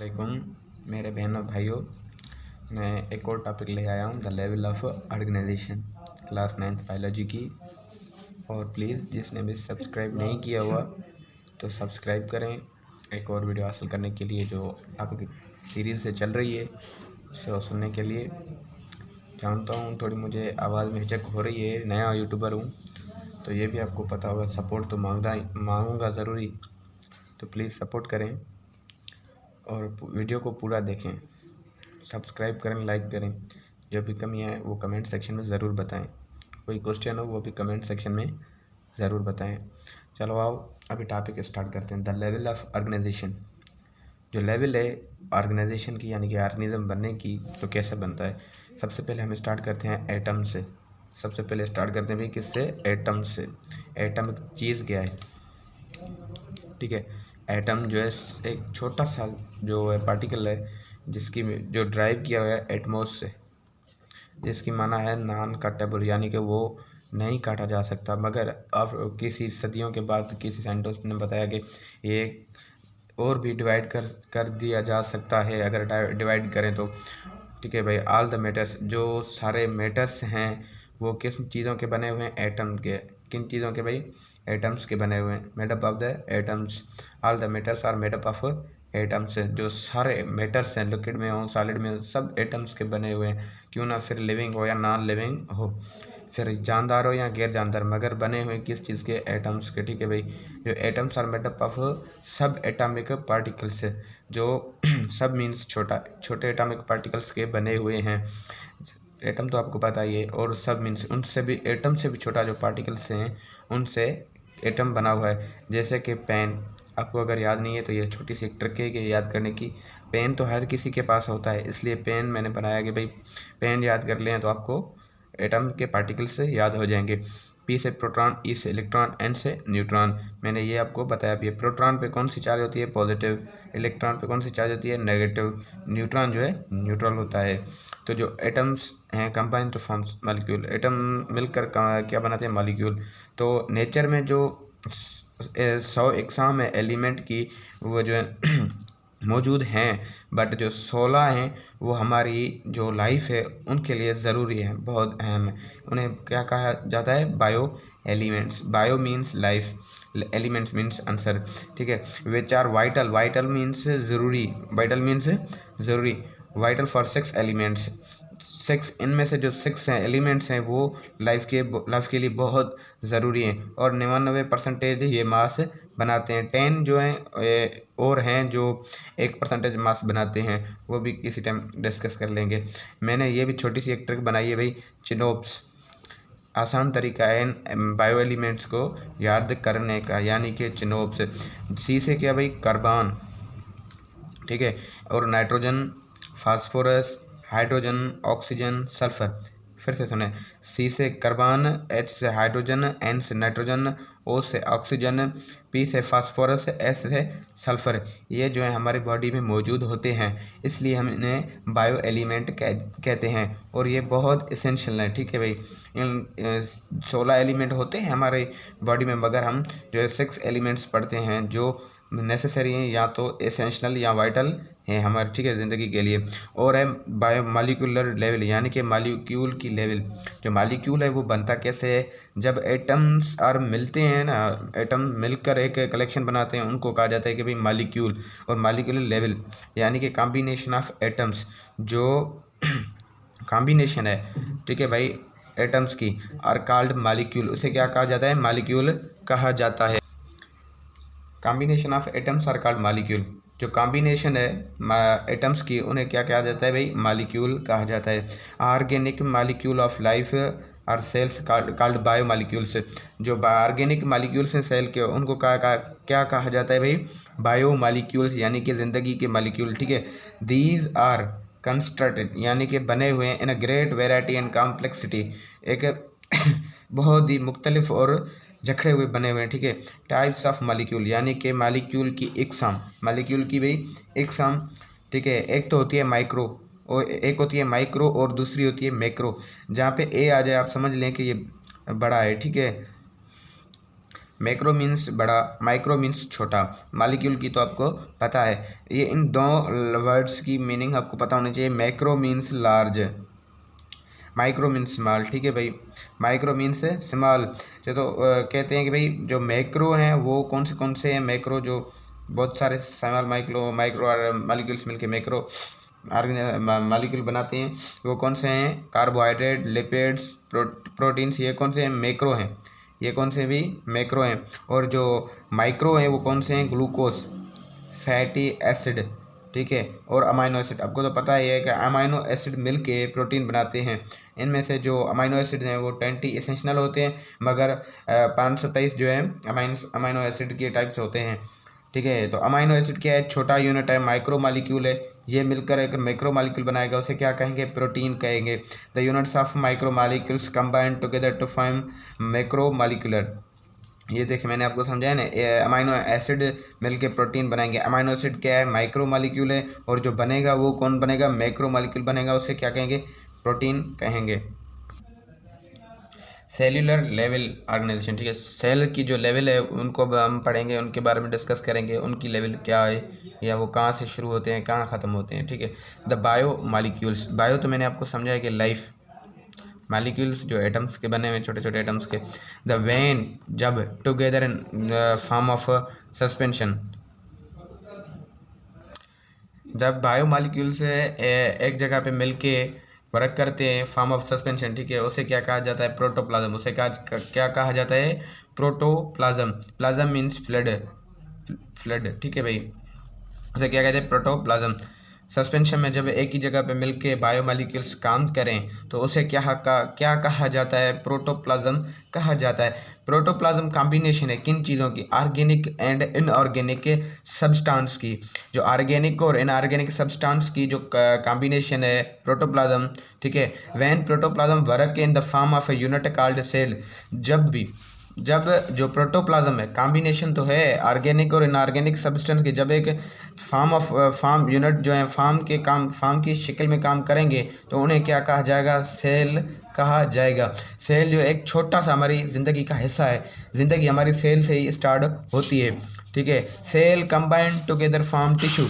वालेकुम मेरे बहन और भाइयों, मैं एक और टॉपिक ले आया हूँ, the level of organisation, class 9th biology की। और प्लीज़ जिसने भी सब्सक्राइब नहीं किया हुआ तो सब्सक्राइब करें एक और वीडियो हासिल करने के लिए, जो टॉपिक सीरीज़ से चल रही है उसे सुनने के लिए। जानता हूँ थोड़ी मुझे आवाज़ में हिचक हो रही है, नया यूट्यूबर हूँ तो ये भी आपको पता होगा, सपोर्ट तो मांगूंगा ज़रूरी, तो प्लीज़ सपोर्ट करें और वीडियो को पूरा देखें, सब्सक्राइब करें, लाइक करें। जो भी कमी है वो कमेंट सेक्शन में ज़रूर बताएं, कोई क्वेश्चन हो वो भी कमेंट सेक्शन में ज़रूर बताएं। चलो आओ अभी टॉपिक स्टार्ट करते हैं। द लेवल ऑफ ऑर्गेनाइजेशन, जो लेवल है ऑर्गेनाइजेशन की यानी कि ऑर्गेनिज्म बनने की, तो कैसे बनता है। सबसे पहले हम स्टार्ट करते हैं एटम से। सबसे पहले स्टार्ट करते हैं भाई किससे, एटम से। एटम एक चीज़ क्या है, ठीक है। एटम जो है एक छोटा सा जो है पार्टिकल है, जिसकी जो ड्राइव किया हुआ है एटमॉस से, जिसकी माना है नॉन कटेबल, यानी कि वो नहीं काटा जा सकता। मगर अब किसी सदियों के बाद किसी साइंटिस्ट ने बताया कि ये और भी डिवाइड कर दिया जा सकता है, अगर डिवाइड करें तो, ठीक है भाई। ऑल द मैटर्स, जो सारे मैटर्स हैं वो किस चीज़ों के बने हुए हैं, एटम के। किन चीज़ों के भाई, एटम्स के बने हुए हैं, made up of the atoms. All the matters are made up of atoms. जो सारे मैटर्स हैं, लिक्विड में हो सॉलिड में हो, सब एटम्स के बने हुए हैं। क्यों ना फिर लिविंग हो या नॉन लिविंग हो, फिर जानदार हो या गैर जानदार, मगर बने हुए किस चीज़ के, एटम्स के, ठीक है भाई। जो एटम्स आर मेडअप ऑफ सब एटॉमिक पार्टिकल्स, जो सब मीन्स छोटे एटॉमिक पार्टिकल्स के बने हुए हैं। एटम तो आपको पता ही है, और सब मीन्स उनसे भी, एटम से भी छोटा जो पार्टिकल्स हैं उनसे एटम बना हुआ है। जैसे कि पेन, आपको अगर याद नहीं है तो ये छोटी सी एक ट्रिक है कि याद करने की। पेन तो हर किसी के पास होता है, इसलिए पेन मैंने बनाया कि भाई पेन याद कर लें तो आपको एटम के पार्टिकल से याद हो जाएंगे। पी से प्रोटॉन, ई से इलेक्ट्रॉन, एन से न्यूट्रॉन। मैंने ये आपको बताया भी है। प्रोटॉन पे कौन सी चार्ज होती है, पॉजिटिव। इलेक्ट्रॉन पे कौन सी चार्ज होती है, नेगेटिव। न्यूट्रॉन जो है न्यूट्रल होता है। तो जो एटम्स हैं combine two forms molecule, atom मिलकर क्या बनाते हैं, मॉलिक्यूल। तो नेचर में जो 100 इकसाम है एलिमेंट की, वो जो है मौजूद हैं, बट जो 16 हैं वो हमारी जो लाइफ है उनके लिए ज़रूरी है, बहुत अहम है। उन्हें क्या कहा जाता है, bio elements. Bio means life, elements means answer, ठीक है। Which are vital, vital means ज़रूरी, वाइटल मीन्स ज़रूरी, वाइटल फॉर 6 एलिमेंट्स। 6, इनमें से जो 6 हैं एलिमेंट्स हैं वो लाइफ के लिए बहुत ज़रूरी हैं, और 99% ये मास बनाते हैं। 10 जो हैं और हैं जो 1% मास बनाते हैं, वो भी किसी टाइम डिस्कस कर लेंगे। मैंने ये भी छोटी सी एक ट्रिक बनाई है भाई, चिनोप्स। आसान तरीका है इन बायो एलिमेंट्स को याद करने का, यानी कि चिनोप्स। सी से क्या भाई, कार्बन, ठीक है, और nitrogen, phosphorus, hydrogen, oxygen, sulphur. फिर से सुने, सी से कार्बन, एच से हाइड्रोजन, एन से नाइट्रोजन, ओ से ऑक्सीजन, पी से फास्फोरस, एस से सल्फर। ये जो है हमारी बॉडी में मौजूद होते हैं, इसलिए हम इन्हें बायो एलिमेंट कहते हैं, और ये बहुत इसेंशियल है, ठीक है भाई। इन 16 एलिमेंट होते हैं हमारे बॉडी में, मगर हम जो है 6 एलिमेंट्स पढ़ते हैं जो नेसेसरी हैं, या तो एसेंशियल या वाइटल हैं हमारे, ठीक है, ज़िंदगी के लिए। और है बायो मॉलिक्यूलर लेवल, यानी कि मॉलिक्यूल की लेवल। जो मॉलिक्यूल है वो बनता कैसे है, जब एटम्स और मिलते हैं ना, एटम मिलकर एक कलेक्शन बनाते हैं, उनको कहा जाता है कि भाई मॉलिक्यूल। और मॉलिक्यूलर लेवल यानी कि कॉम्बिनेशन ऑफ एटम्स, जो कॉम्बिनेशन है, ठीक है भाई, एटम्स की, आर कॉल्ड मॉलिक्यूल। उसे क्या कहा जाता है, मॉलिक्यूल कहा जाता है। Combination of atoms are called molecule. जो कॉम्बिनेशन है एटम्स की, उन्हें क्या कहा जाता है भाई, मॉलिक्यूल कहा जाता है। ऑर्गेनिक मॉलिक्यूल ऑफ लाइफ और सेल्स कॉल्ड बायो मॉलिक्यूल्स। जो ऑर्गेनिक मॉलिक्यूल्स हैं सेल के, उनको क्या कहा जाता है भाई, बायो मॉलिक्यूल्स, यानी कि ज़िंदगी के मॉलिक्यूल, ठीक है। दीज आर कंस्ट्रक्टेड, यानी कि बने हुए हैं, in a great variety and complexity, एक बहुत ही मुख्तलिफ और जकड़े हुए बने हुए हैं, ठीक है। टाइप्स ऑफ मॉलिक्यूल, यानी कि मॉलिक्यूल की इकसाम, मॉलिक्यूल की भाई इकसाम, ठीक है। एक तो होती है माइक्रो, और एक होती है माइक्रो और दूसरी होती है मैक्रो। जहाँ पे ए आ जाए आप समझ लें कि ये बड़ा है, ठीक है। मैक्रो मीन्स बड़ा, माइक्रो मीन्स छोटा। मालिक्यूल की तो आपको पता है, ये इन दो वर्ड्स की मीनिंग आपको पता होनी चाहिए। Macro means large, micro means small, ठीक है भाई। Micro means small. तो कहते हैं कि भाई जो मैक्रो हैं वो कौन से हैं, मैक्रो जो बहुत सारे स्मॉल माइक्रो मालिक्यूल्स मिलके मैक्रो मालिक्यूल बनाते हैं, वो कौन से हैं? कार्बोहाइड्रेट, लिपिड्स, प्रोटीन्स, ये कौन से हैं? मैक्रो हैं। ये कौन से भी? मैक्रो हैं। और जो माइक्रो हैं वो कौन से हैं? ग्लूकोज, फैटी एसिड, ठीक है, और अमाइनो एसिड। आपको तो पता ही है कि अमाइनो एसिड मिलके प्रोटीन बनाते हैं। इनमें से जो अमाइनो एसिड हैं वो 20 एसेंशियल होते हैं, मगर 523 जो है अमाइनो एसिड के टाइप्स होते हैं, ठीक है। तो अमाइनो एसिड क्या है? छोटा यूनिट है, माइक्रो मालिक्यूल है। ये मिलकर एक मैक्रो मालिक्यूल बनाएगा, उसे क्या कहेंगे? प्रोटीन कहेंगे। The units of micro molecules combine together to form macro molecular. ये देखिए मैंने आपको समझाया ना, अमाइनो एसिड मिलके प्रोटीन बनाएंगे। अमाइनो एसिड क्या है? माइक्रो मालिक्यूल है, और जो बनेगा वो कौन बनेगा? मैक्रो मालिक्यूल बनेगा, उसे क्या कहेंगे? प्रोटीन कहेंगे। सेल्यूलर लेवल ऑर्गेनाइजेशन, ठीक है। सेल की जो लेवल है उनको हम पढ़ेंगे, उनके बारे में डिस्कस करेंगे, उनकी लेवल क्या है या वो कहाँ से शुरू होते हैं, कहाँ ख़त्म होते हैं, ठीक है। द बायो मालिक्यूल्स, बायो तो मैंने आपको समझाया कि लाइफ, मालिक्यूल्स जो एटम्स के बने हुए, छोटे छोटे एटम्स के। द वेन जब together in form of suspension, जब बायो मालिक्यूल्स एक जगह पे मिलके वर्क करते हैं फॉर्म ऑफ सस्पेंशन, ठीक है, उसे क्या कहा जाता है? प्रोटोप्लाज्म। उसे क्या कहा जाता है? Protoplasm. Plasm means flood, flood, ठीक है भाई, उसे क्या कहते हैं? प्रोटोप्लाज्म। सस्पेंशन में जब एक ही जगह पे मिलके बायोमोलिक्यूल्स काम करें तो उसे क्या कहा जाता है? प्रोटोप्लाज्म कहा जाता है। प्रोटोप्लाज्म कॉम्बिनेशन है किन चीज़ों की? ऑर्गेनिक एंड इनऑर्गेनिक सब्सटेंस की। जो ऑर्गेनिक और इनऑर्गेनिक सब्सटेंस की जो कॉम्बिनेशन है प्रोटोप्लाज्म, ठीक है। When protoplasm work in the form of a unit called cell, जब जो प्रोटोप्लाज्म है, कॉम्बिनेशन तो है ऑर्गेनिक और इनऑर्गेनिक सब्सटेंस की, जब एक फॉर्म यूनिट जो है फॉर्म की शक्ल में काम करेंगे तो उन्हें क्या कहा जाएगा? सेल कहा जाएगा। सेल जो एक छोटा सा हमारी ज़िंदगी का हिस्सा है, ज़िंदगी हमारी सेल से ही स्टार्ट होती है, ठीक है। Cell combine together form tissue.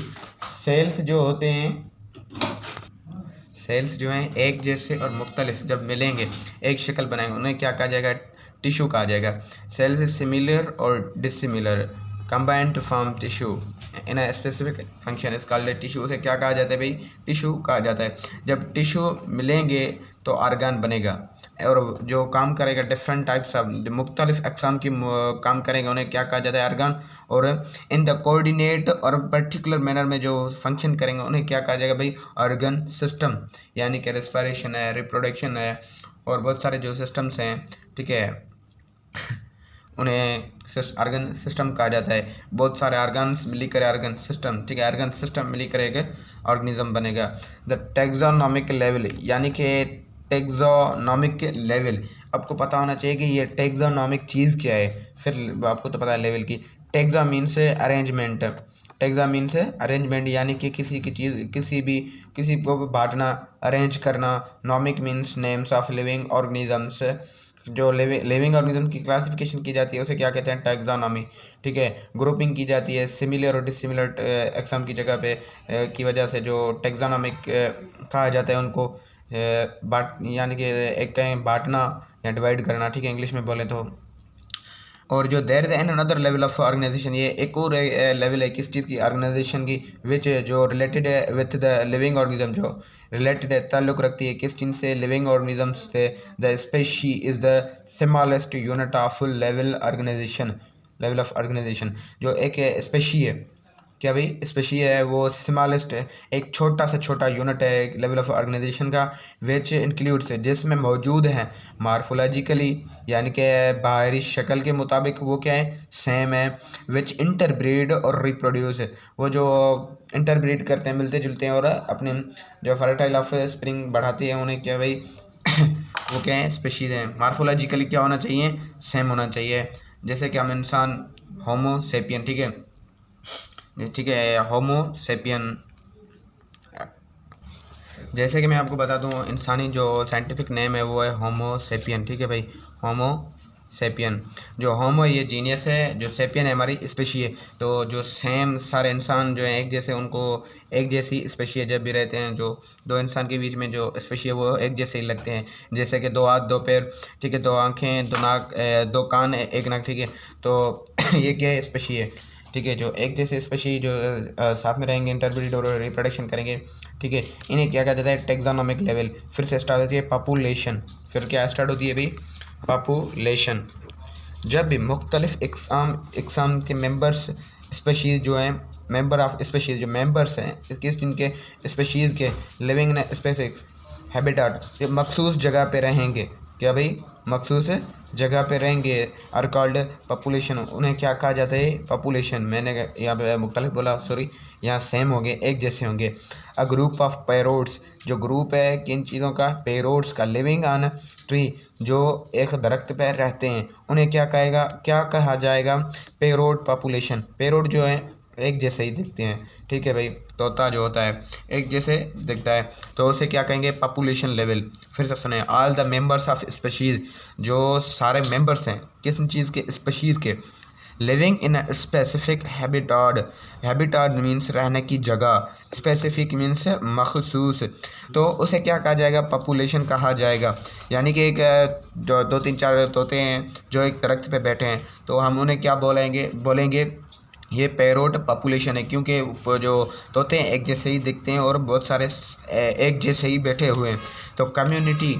Cells जो होते हैं, सेल्स जो हैं एक जैसे और मुख्तलिफ जब मिलेंगे एक शक्ल बनाएंगे, उन्हें क्या कहा जाएगा? टिश्यू कहा जाएगा। सेल्स सिमिलर और dissimilar combine to form tissue in a specific function is called tissue. उसे क्या कहा जाता है भाई? टिश्यू कहा जाता है। जब टिश्यू मिलेंगे तो ऑर्गन बनेगा, और जो काम करेगा डिफरेंट टाइप्स ऑफ मुख्तलिफ अक़साम की काम करेंगे, उन्हें क्या कहा जाता है? ऑर्गन। और इन द कोऑर्डिनेट और पर्टिकुलर मैनर में जो फंक्शन करेंगे उन्हें क्या कहा जाएगा भाई? Organ system. यानी कि रेस्पिरेशन है, रिप्रोडक्शन है, और बहुत सारे जो सिस्टम्स हैं, ठीक है, उन्हें ऑर्गन सिस्टम कहा जाता है। बहुत सारे ऑर्गन्स मिलकर ऑर्गन सिस्टम, ठीक है, ऑर्गन सिस्टम मिलकर एक ऑर्गेनिज्म बनेगा। द टैक्सोनॉमिक लेवल, यानी कि टैक्सोनॉमिक लेवल, आपको पता होना चाहिए कि ये टैक्सोनॉमिक चीज़ क्या है, फिर आपको तो पता है लेवल की। Taxa means arrangement, taxa means arrangement, यानी कि किसी को बांटना, अरेंज करना। Nomic means names of living organisms, जो लिविंग ऑर्गेनिज्म की क्लासिफिकेशन की जाती है उसे क्या कहते हैं? टैक्सोनॉमी, ठीक है। ग्रुपिंग की जाती है सिमिलर और डिसिमिलर एक्सम की जगह पे की वजह से, जो टैक्सोनॉमिक कहा जाता है उनको यानी कि एक कहें बांटना या डिवाइड करना, ठीक है, इंग्लिश में बोले तो। और जो there is an another level of organisation, ये एक और लेवल है किस चीज़ की? ऑर्गेनाइजेशन की, विच जो रिलेटेड है विथ द लिविंग ऑर्गेनिज्म, जो रिलेटेड है, ताल्लुक़ रखती है किस चीज़ से? लिविंग ऑर्गेनिजम्स से। The species is the smallest unit of level of organisation. जो एक स्पेशी है, क्या भाई? स्पेशी है वो स्मॉलेस्ट है, एक छोटा से छोटा यूनिट है लेवल ऑफ ऑर्गेनाइजेशन का, विच इंक्लूड्स, जिसमें मौजूद हैं मार्फोलॉजिकली, यानी कि बाहरी शक्ल के मुताबिक वो क्या है? सेम है। विच इंटरब्रीड और रिप्रोड्यूस, वो जो इंटरब्रीड करते हैं, मिलते जुलते हैं और अपने जो फर्टाइल ऑफ स्प्रिंग बढ़ाते हैं, उन्हें क्या भाई? वो क्या है? स्पेशीज हैं। मार्फोलॉजिकली क्या होना चाहिए? सेम होना चाहिए। जैसे कि हम इंसान होमो सेपियन, ठीक है, होमो सेपियन, जैसे कि मैं आपको बता दूं इंसानी जो साइंटिफिक नेम है वो है होमो सेपियन, ठीक है भाई, होमो सेपियन। जो होमो ये जीनियस है, जो सेपियन है हमारी स्पेशी है। तो जो सेम सारे इंसान जो है एक जैसे, उनको एक जैसी स्पेशी जब भी रहते हैं, जो दो इंसान के बीच में जो स्पेशी है वो एक जैसे ही लगते हैं। जैसे कि दो हाथ दो पैर, ठीक है, दो आँखें दो नाक, दो कान एक नाक, ठीक है। तो ये क्या है, स्पेशी है, ठीक है। जो एक जैसे स्पेशी जो साथ में रहेंगे, इंटरब्रीड और रिप्रोडक्शन करेंगे, ठीक है। इन्हें क्या कहा जाता है, टेक्सोनोमिक लेवल। फिर से स्टार्ट होती है पॉपुलेशन। फिर क्या स्टार्ट होती है भाई, पॉपुलेशन। जब भी मुख्तलिफ इकसाम के मेंबर्स स्पेशीज़ जो हैं, मेंबर ऑफ स्पेशीज़ जो मेंबर्स हैं किस इनके स्पेशीज़ के, लिविंग इन स्पेसिफिक हैबिटाट, ये मखसूस जगह पे रहेंगे। क्या भाई, मखसूस जगह पे रहेंगे, आर कॉल्ड पॉपुलेशन। उन्हें क्या कहा जाता है, पॉपुलेशन। मैंने यहाँ पे मुख्तलिफ बोला, सॉरी, यहाँ सेम होंगे, एक जैसे होंगे। अ ग्रुप ऑफ पैरोट्स, जो ग्रुप है किन चीज़ों का, पैरोट्स का। लिविंग ऑन ट्री, जो एक दरख्त पर रहते हैं, उन्हें क्या कहा जाएगा, पैरोट पॉपुलेशन। पैरोट जो है एक जैसे ही दिखते हैं, ठीक है भाई। तोता जो होता है एक जैसे दिखता है, तो उसे क्या कहेंगे, पॉपुलेशन लेवल। फिर से सुने, all the members of species, जो सारे मेंबर्स हैं किस चीज़ के, स्पीशीज के। Living in a specific habitat, habitat means रहने की जगह, स्पेसिफिक मीन्स मखसूस, तो उसे क्या कहा जाएगा, पॉपुलेशन कहा जाएगा। यानी कि एक जो दो तीन चार तोते हैं जो एक दरख्त पे बैठे हैं, तो हम उन्हें क्या बोलेंगे ये पैरोट पॉपुलेशन है, क्योंकि जो तोते हैं एक जैसे ही दिखते हैं और बहुत सारे एक जैसे ही बैठे हुए हैं। तो कम्युनिटी,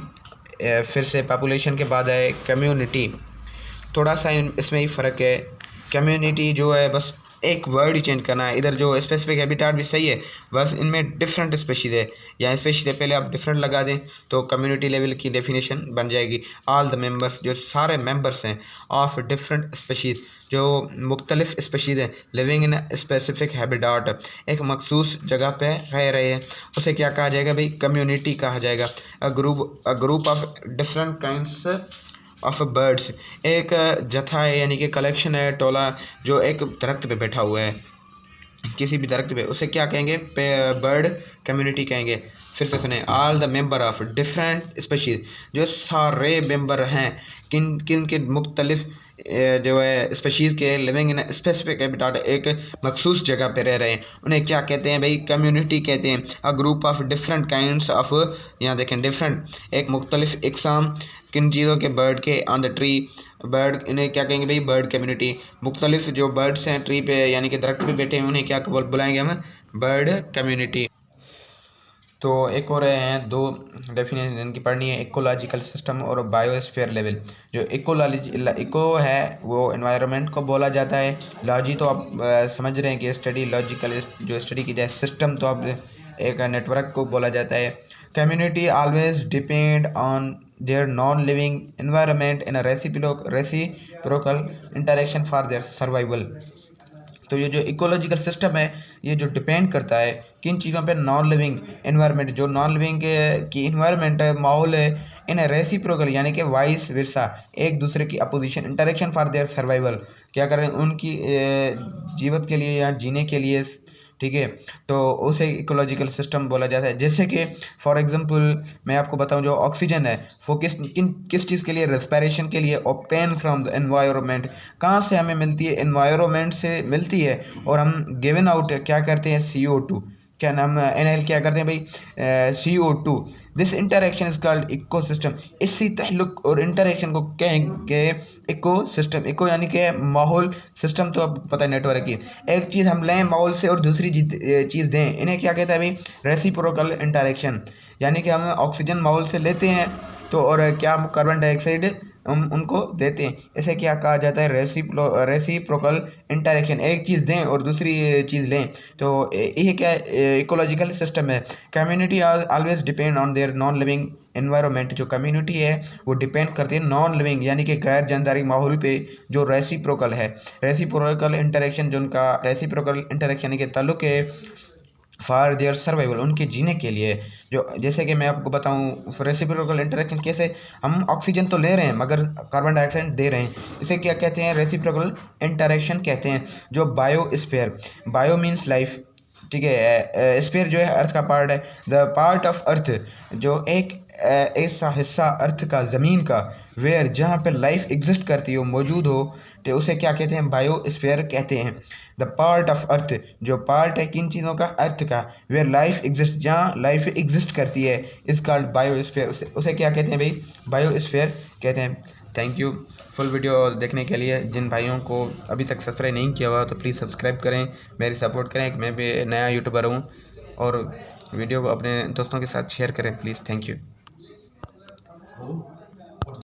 फिर से पॉपुलेशन के बाद है कम्युनिटी। थोड़ा सा इसमें ही फ़र्क है। कम्युनिटी जो है बस एक वर्ड ही चेंज करना है। इधर जो स्पेसिफिक हैबिटाट भी सही है, बस इनमें डिफरेंट स्पेशीज़ है, या स्पेशीज़ से पहले आप डिफरेंट लगा दें तो कम्युनिटी लेवल की डेफिनेशन बन जाएगी। ऑल द मेंबर्स, जो सारे मेंबर्स हैं, ऑफ डिफरेंट स्पेशीज़, जो मुख्तलिफ स्पेशीज़ हैं, लिविंग इन स्पेसिफिक हैबिटाट, एक मखसूस जगह पे रह रहे हैं, उसे क्या कहा जाएगा भाई, कम्युनिटी कहा जाएगा। A group of different kinds of birds, एक जथा है यानी कि कलेक्शन है, टोला, जो एक दरख्त पे बैठा हुआ है, किसी भी दरख्त पे, उसे क्या कहेंगे, बर्ड कम्युनिटी कहेंगे। फिर से सुने, all the member of different species, जो सारे मेंबर हैं किन किन के मुख्तलिफ जो है स्पीशीज़ के, लिविंग इन स्पेसिफिक हैबिटाट, एक मखसूस जगह पे रह रहे हैं, उन्हें क्या कहते हैं भाई, कम्युनिटी कहते हैं। A group of different kinds of, यहाँ देखें डिफरेंट, एक मुख्तलिफ इकसाम किन चीज़ों के, बर्ड के, ऑन द ट्री, बर्ड, इन्हें क्या कहेंगे भाई, बर्ड कम्युनिटी। मुख्तलिफ जो बर्ड्स हैं ट्री पे यानी कि दरख्त पे बैठे हैं, उन्हें क्या बुलाएंगे हम, बर्ड कम्युनिटी। तो एक और हैं दो डेफिनेशन इनकी पढ़नी है, इकोलॉजिकल सिस्टम और बायोस्फीयर लेवल। जो इको है वो एनवायरनमेंट को बोला जाता है। लॉजी तो आप समझ रहे हैं कि स्टडी, लॉजिकल जो स्टडी की जाए, सिस्टम तो आप एक नेटवर्क को बोला जाता है। Community always depend on their non living environment in a reciprocal interaction for their survival. तो ये जो इकोलॉजिकल सिस्टम है, ये जो डिपेंड करता है किन चीज़ों पे, नॉन लिविंग एनवायरनमेंट, जो नॉन लिविंग की इन्वायरमेंट है, माहौल है, इन रेसिप्रोकल यानी कि वाइस वर्सा, एक दूसरे की opposition, interaction for their survival, क्या कर रहे हैं, उनकी जीवत के लिए या जीने के लिए, ठीक है। तो उसे इकोलॉजिकल सिस्टम बोला जाता है। जैसे कि फॉर एग्जांपल मैं आपको बताऊं, जो ऑक्सीजन है वो किस चीज़ के लिए, रेस्पिरेशन के लिए, ओपन फ्रॉम द एनवायरनमेंट, कहाँ से हमें मिलती है, एनवायरनमेंट से मिलती है, और हम गिवन आउट क्या करते हैं, CO2, क्या नाम, NL क्या करते हैं भाई, CO2। This interaction is called ecosystem. इसी तहल्लुक और इंटरेक्शन को कहेंगे इकोसिस्टम। इको यानी कि माहौल, सिस्टम तो अब पता है नेटवर्क की, एक चीज़ हम लें माहौल से और दूसरी चीज़ दें, इन्हें क्या कहता है भाई, रेसिप्रोकल इंटरेक्शन। यानी कि हम ऑक्सीजन माहौल से लेते हैं तो, और क्या कार्बन डाइऑक्साइड हम उनको देते हैं, इसे क्या कहा जाता है, रेसिप्रोकल इंटरेक्शन। एक चीज़ दें और दूसरी चीज़ लें, तो ये क्या इकोलॉजिकल सिस्टम है। Community always depend on their non living environment. जो कम्युनिटी है वो डिपेंड करती है नॉन लिविंग यानी कि गैर जानदारी माहौल पे, जो रेसिप्रोकल है, रेसिप्रोकल इंटरेक्शन, जो उनका रेसिप्रोकल इंटरेक्शन यानी कि ताल्लुक है, फॉर देयर सर्वाइवल, उनके जीने के लिए। जो जैसे कि मैं आपको बताऊं, रेसिप्रोकल इंटरेक्शन कैसे, हम ऑक्सीजन तो ले रहे हैं मगर कार्बन डाइऑक्साइड दे रहे हैं, इसे क्या कहते हैं, रेसिप्रोकल इंटरेक्शन कहते हैं। जो बायोस्फीयर, बायो मीन्स लाइफ, ठीक है, स्फीयर जो है अर्थ का पार्ट है, द पार्ट ऑफ अर्थ, जो एक ऐसा हिस्सा अर्थ का, ज़मीन का, वेयर जहाँ पे लाइफ एग्जिस्ट करती हो, मौजूद हो, तो उसे क्या कहते हैं? बायोस्फीयर कहते हैं। द पार्ट ऑफ अर्थ, जो पार्ट है किन चीज़ों का? अर्थ का। वेयर लाइफ एग्जिस्ट, जहाँ लाइफ एग्जिस्ट करती है, इस कॉल्ड बायोस्फीयर। उसे क्या कहते हैं भाई? बायोस्फीयर कहते हैं। थैंक यू फुल वीडियो देखने के लिए। जिन भाइयों को अभी तक सब्सक्राइब नहीं किया हुआ तो प्लीज़ सब्सक्राइब करें, मेरी सपोर्ट करें। मैं भी नया यूट्यूबर हूँ, और वीडियो को अपने दोस्तों के साथ शेयर करें प्लीज़। Thank you.